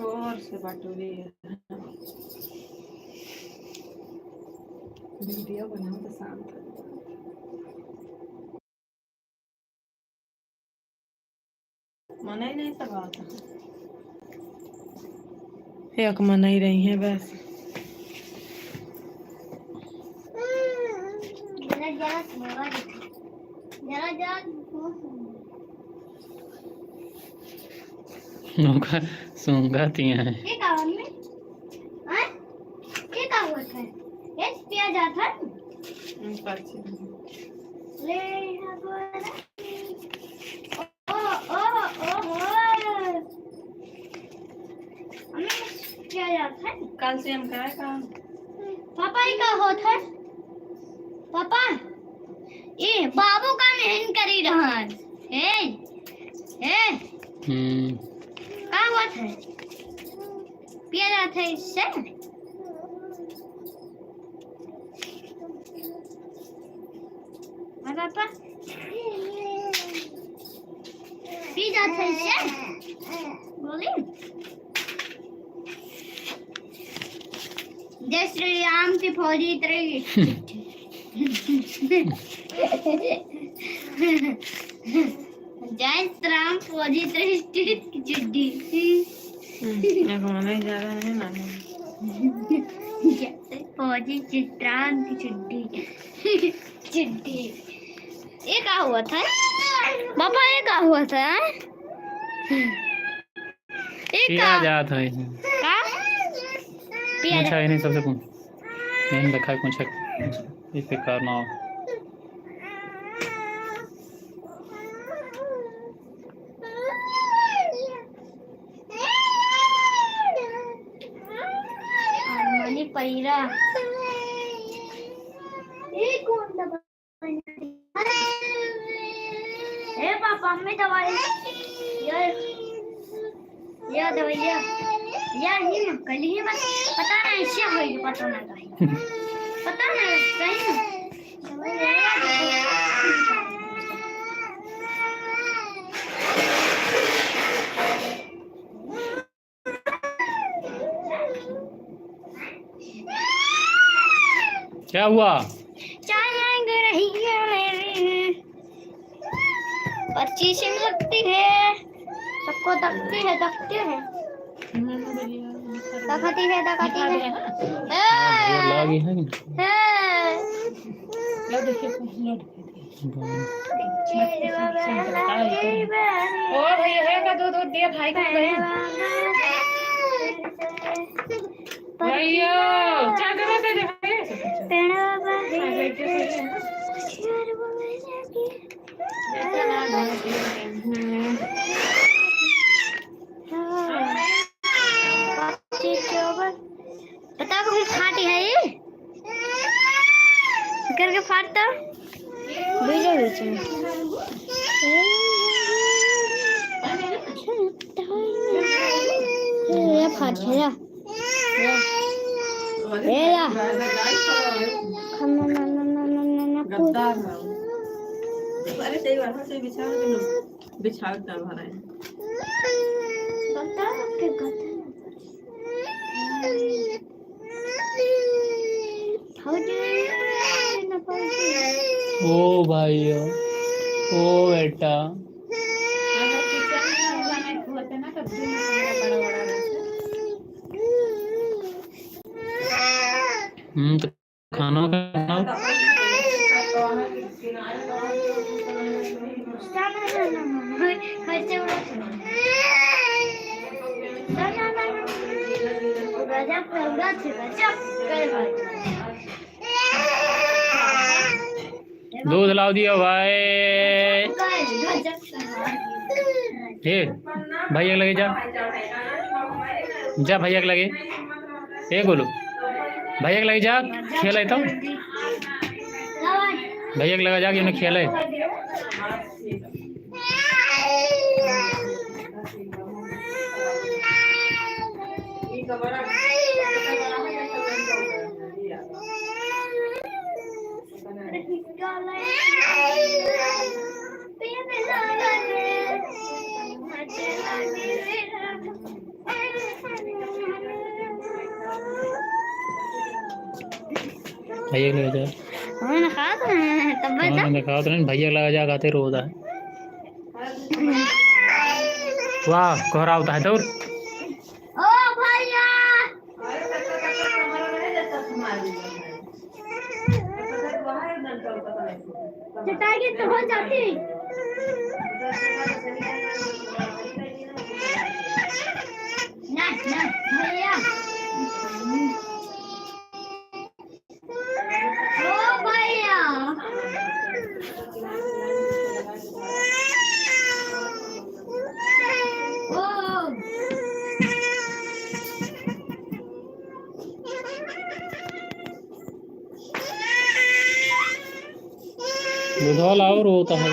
और से बाटोली वीडियो बनाओ तो शांत मना ही नहीं सब आता एक मना ही रही है बस। सूंघाती हैं। ये काम में हां ये काम होता है ये पिया जाता है ले ओ ओ ओ हमें क्या जाता है कल से हम कराए काम पापा ये का होता है पापा ये बाबू का मेहन करी रहा है क्या बात है पिया जाता है इससे पापा पी जाता है इससे बोली जय श्री राम की फौजी तरह जय श्री राम फौजी तरह की चिट्ठी नहीं जा रहा है ना फौजी चित्रांत की चिट्ठी चिट्ठी ये क्या हुआ था पापा ये क्या हुआ था ये क्या जाता है अच्छा नहीं सबसे मैंने देखा कुछ इस पे करना हो मनी पैरा ये कौन दवा ए पापा हमें दवाई या दवाइया या ही कल ही बस पता नहीं इससे होगी पता ना कहीं पता नहीं कहीं क्या हुआ चाय रही है मेरी 25 में लगती है सबको दखती है दखती है दखती है लगी है लो देखिए ओ भैया है का दूध दिया भाई को गए भैया क्या कर रहे थे पता को भी फाटी है ये करके फाटता बीजे बीचे ये फाट है या गद्दार अरे सही बात है बिछाओ तब भरा है गद्दार के गद्दार ओ भाई ओ बेटा तो खाना दूध लाओ दियो भाई हे भैया लगे जा भैया के लगे ए गोलू भैया के लगे जा खेल तो भैया के लगा जा उन्हें खेल भैया को ले जा। हमने कहा था तब बता। मैंने कहा तो नहीं, भैया लगा जा खाते रोता है। वाह कोहरा होता है दूर। ओ भैया चटाई तो हो जाती। ना ना भैया ओ भैया ओ दूध वाला और रोता है।